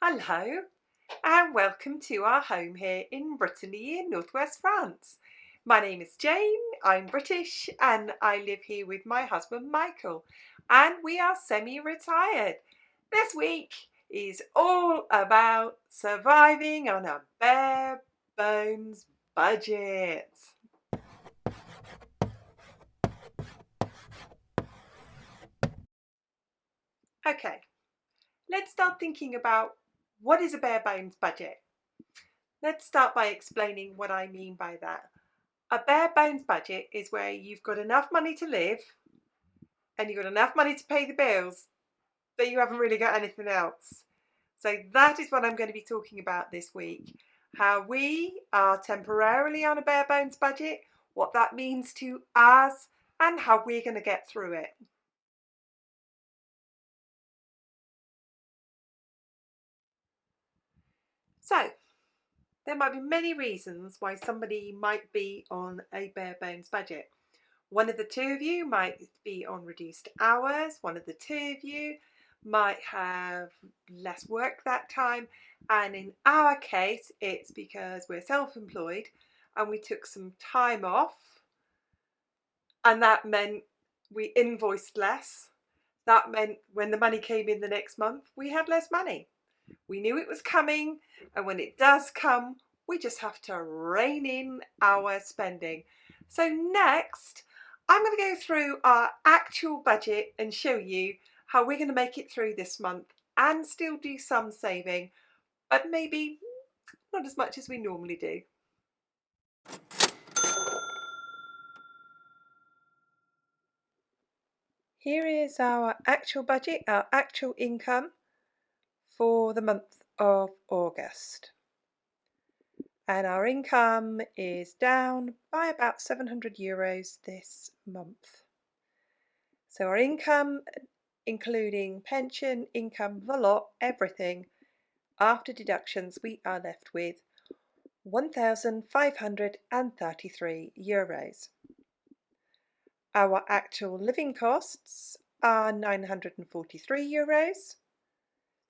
Hello and welcome to our home here in Brittany in northwest France. My name is Jane, I'm British and I live here with my husband Michael and we are semi-retired. This week is all about surviving on a bare bones budget. Okay, let's start thinking about what is a bare bones budget. Let's start by explaining what I mean by that. A bare bones budget is where you've got enough money to live and you've got enough money to pay the bills, but you haven't really got anything else. So that is what I'm going to be talking about this week. How we are temporarily on a bare bones budget, what that means to us, and how we're going to get through it. So, there might be many reasons why somebody might be on a bare bones budget. One of the two of you might be on reduced hours, one of the two of you might have less work that time, and in our case it's because we're self-employed and we took some time off, and that meant we invoiced less. That meant when the money came in the next month we had less money. We knew it was coming, and when it does come we just have to rein in our spending. So next I'm going to go through our actual budget and show you how we're going to make it through this month and still do some saving, but maybe not as much as we normally do. Here is our actual budget, our actual income for the month of August. And our income is down by about €700 this month. So our income, including pension, income, the lot, everything, after deductions, we are left with €1,533. Our actual living costs are €943.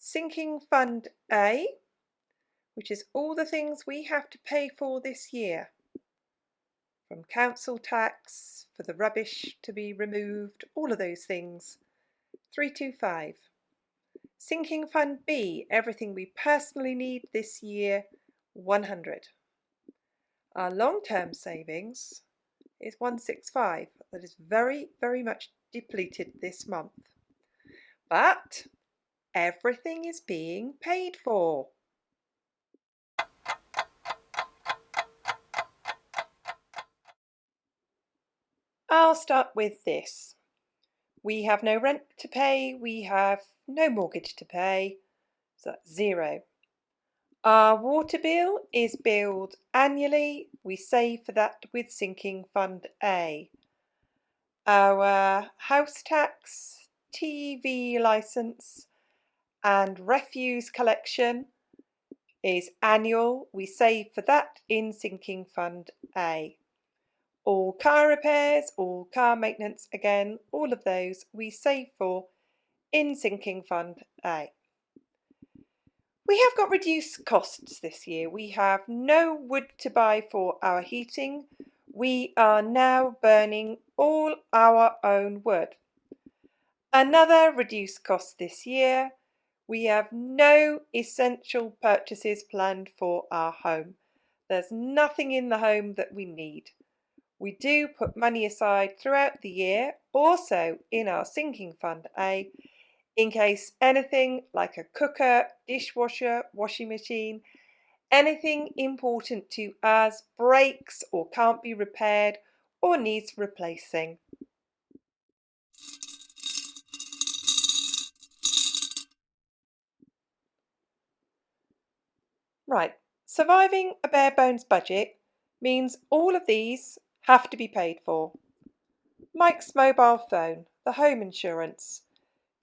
Sinking fund A, which is all the things we have to pay for this year, from council tax, for the rubbish to be removed, all of those things, 325. Sinking fund B, everything we personally need this year, 100. Our long-term savings is 165. That is very, very much depleted this month. But everything is being paid for. I'll start with this. We have no rent to pay, we have no mortgage to pay, so that's zero. Our water bill is billed annually, we save for that with Sinking Fund A. Our house tax, TV licence and refuse collection is annual, we save for that in Sinking Fund A. All car repairs, all car maintenance, again, all of those we save for in Sinking Fund A. We have got reduced costs this year. We have no wood to buy for our heating. We are now burning all our own wood. Another reduced cost this year. We have no essential purchases planned for our home. There's nothing in the home that we need. We do put money aside throughout the year, also in our Sinking Fund A, in case anything like a cooker, dishwasher, washing machine, anything important to us breaks or can't be repaired or needs replacing. Right, surviving a bare bones budget means all of these have to be paid for. Mike's mobile phone, the home insurance,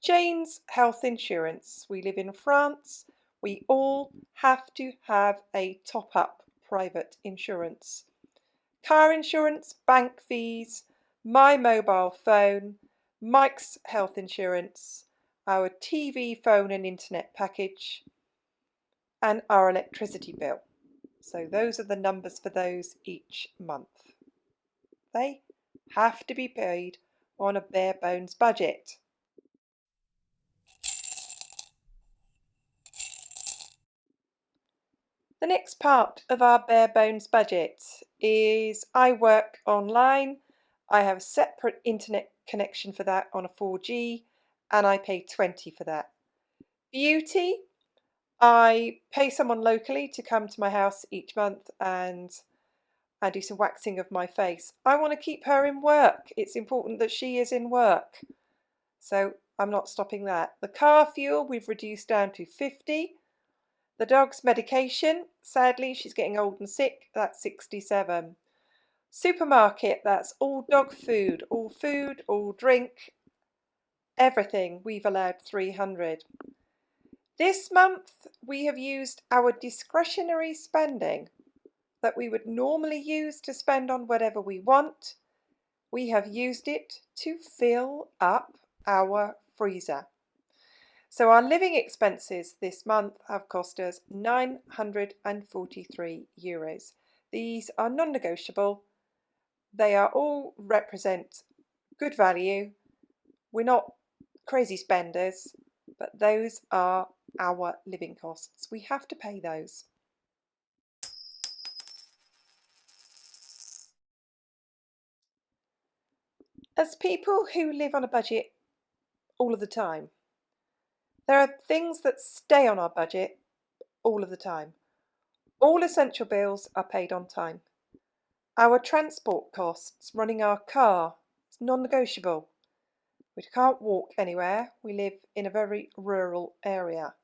Jane's health insurance. We live in France. We all have to have a top-up private insurance. Car insurance, bank fees, my mobile phone, Mike's health insurance, our TV, phone and internet package, and our electricity bill. So those are the numbers for those each month. They have to be paid on a bare bones budget. The next part of our bare bones budget is I work online. I have a separate internet connection for that on a 4G and I pay 20 for that. Beauty, I pay someone locally to come to my house each month and I do some waxing of my face. I want to keep her in work. It's important that she is in work. So I'm not stopping that. The car fuel we've reduced down to 50. The dog's medication, sadly she's getting old and sick, that's 67. Supermarket, that's all dog food, all drink, everything, we've allowed 300. This month we have used our discretionary spending that we would normally use to spend on whatever we want. We have used it to fill up our freezer. So our living expenses this month have cost us €943. These are non-negotiable. They are all represent good value. We're not crazy spenders, but those are our living costs. We have to pay those. As people who live on a budget all of the time, there are things that stay on our budget all of the time. All essential bills are paid on time. Our transport costs, running our car, is non-negotiable. We can't walk anywhere. We live in a very rural area.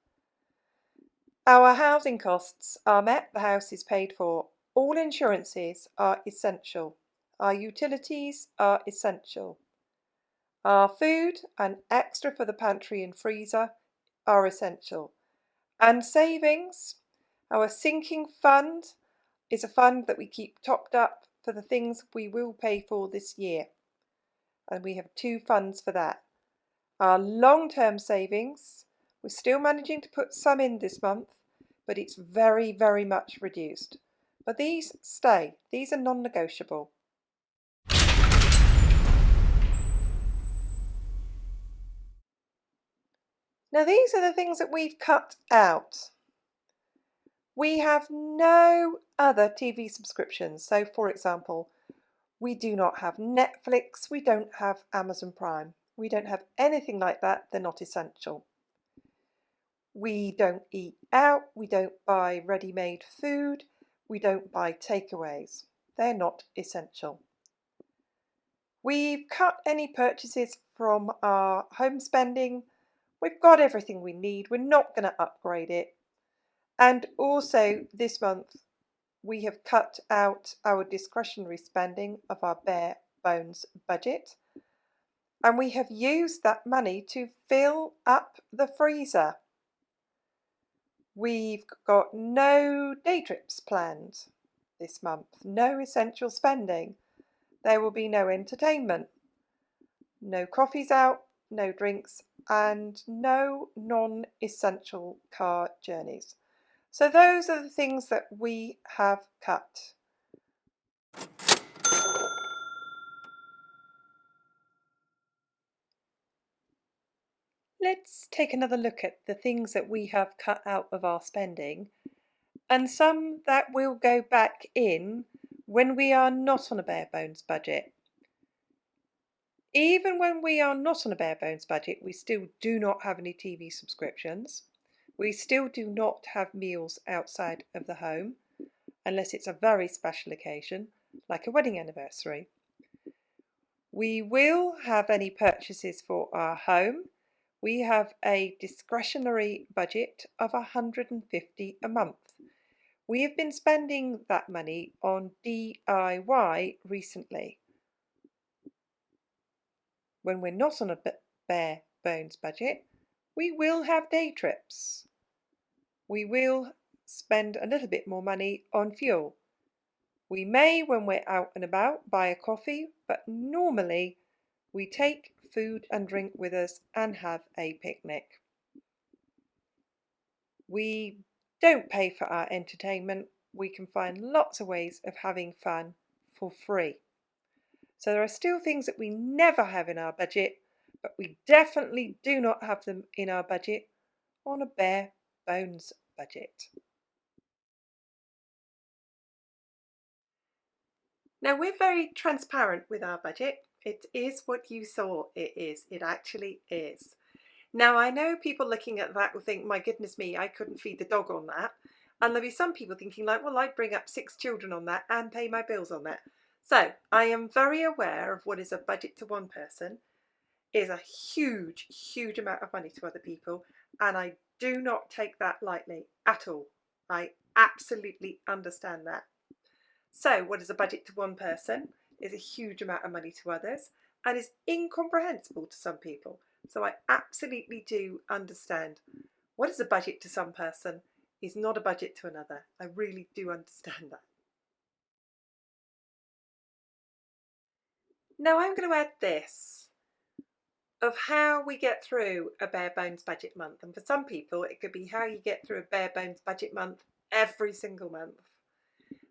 Our housing costs are met. The house is paid for. All insurances are essential. Our utilities are essential. Our food and extra for the pantry and freezer are essential. And savings, our sinking fund is a fund that we keep topped up for the things we will pay for this year. And we have 2 funds for that. Our long-term savings, we're still managing to put some in this month, but it's very, very much reduced. But these stay. These are non-negotiable. Now these are the things that we've cut out. We have no other TV subscriptions. So for example, we do not have Netflix, we don't have Amazon Prime. We don't have anything like that. They're not essential. We don't eat out, we don't buy ready-made food, we don't buy takeaways. They're not essential. We've cut any purchases from our home spending. We've got everything we need. We're not going to upgrade it. And also this month we have cut out our discretionary spending of our bare bones budget. And we have used that money to fill up the freezer. We've got no day trips planned this month, no essential spending. There will be no entertainment, no coffees out, no drinks, and no non-essential car journeys. So those are the things that we have cut. Let's take another look at the things that we have cut out of our spending and some that will go back in when we are not on a bare bones budget. Even when we are not on a bare bones budget, we still do not have any TV subscriptions. We still do not have meals outside of the home, unless it's a very special occasion, like a wedding anniversary. We will have any purchases for our home. We have a discretionary budget of $150 a month. We have been spending that money on DIY recently. When we're not on a bare bones budget, we will have day trips. We will spend a little bit more money on fuel. We may, when we're out and about, buy a coffee, but normally we take food and drink with us and have a picnic. We don't pay for our entertainment. We can find lots of ways of having fun for free. So there are still things that we never have in our budget, but we definitely do not have them in our budget on a bare bones budget. Now we're very transparent with our budget. It is what you saw it is. It actually is. Now I know people looking at that will think, my goodness me, I couldn't feed the dog on that. And there'll be some people thinking like, well, I'd bring up 6 children on that and pay my bills on that. So I am very aware of what is a budget to one person is a huge, huge amount of money to other people. And I do not take that lightly at all. I absolutely understand that. So what is a budget to one person is a huge amount of money to others and is incomprehensible to some people. So I absolutely do understand what is a budget to some person is not a budget to another. I really do understand that. Now I'm going to add this of how we get through a bare bones budget month. And for some people, it could be how you get through a bare bones budget month every single month.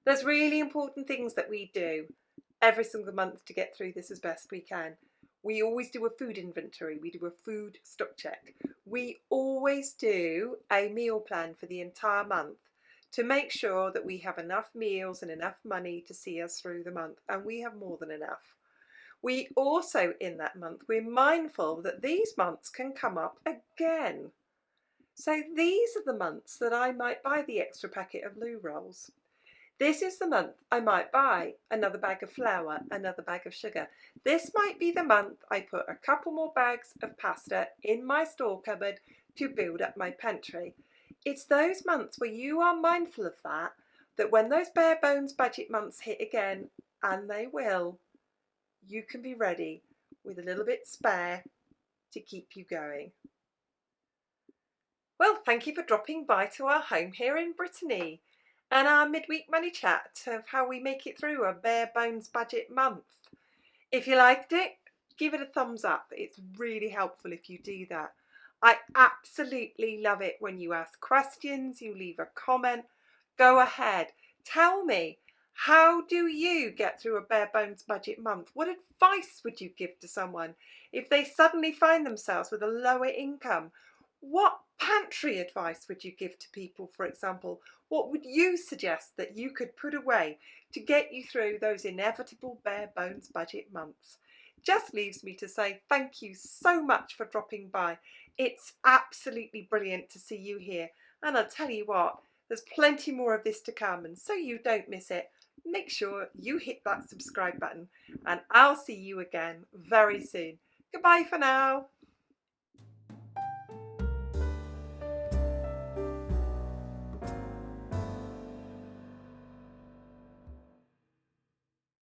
There's really important things that we do every single month to get through this as best we can. We always do a food inventory. We do a food stock check. We always do a meal plan for the entire month to make sure that we have enough meals and enough money to see us through the month. And we have more than enough. We also, in that month, we're mindful that these months can come up again. So these are the months that I might buy the extra packet of loo rolls. This is the month I might buy another bag of flour, another bag of sugar. This might be the month I put a couple more bags of pasta in my store cupboard to build up my pantry. It's those months where you are mindful of that when those bare bones budget months hit again, and they will, you can be ready with a little bit spare to keep you going. Well, thank you for dropping by to our home here in Brittany and our midweek money chat of how we make it through a bare bones budget month. If you liked it, give it a thumbs up. It's really helpful if you do that. I absolutely love it when you ask questions, you leave a comment. Go ahead, tell me, how do you get through a bare bones budget month? What advice would you give to someone if they suddenly find themselves with a lower income? What pantry advice would you give to people, for example? What would you suggest that you could put away to get you through those inevitable bare bones budget months? Just leaves me to say thank you so much for dropping by. It's absolutely brilliant to see you here. And I'll tell you what, there's plenty more of this to come. And so you don't miss it, make sure you hit that subscribe button. And I'll see you again very soon. Goodbye for now.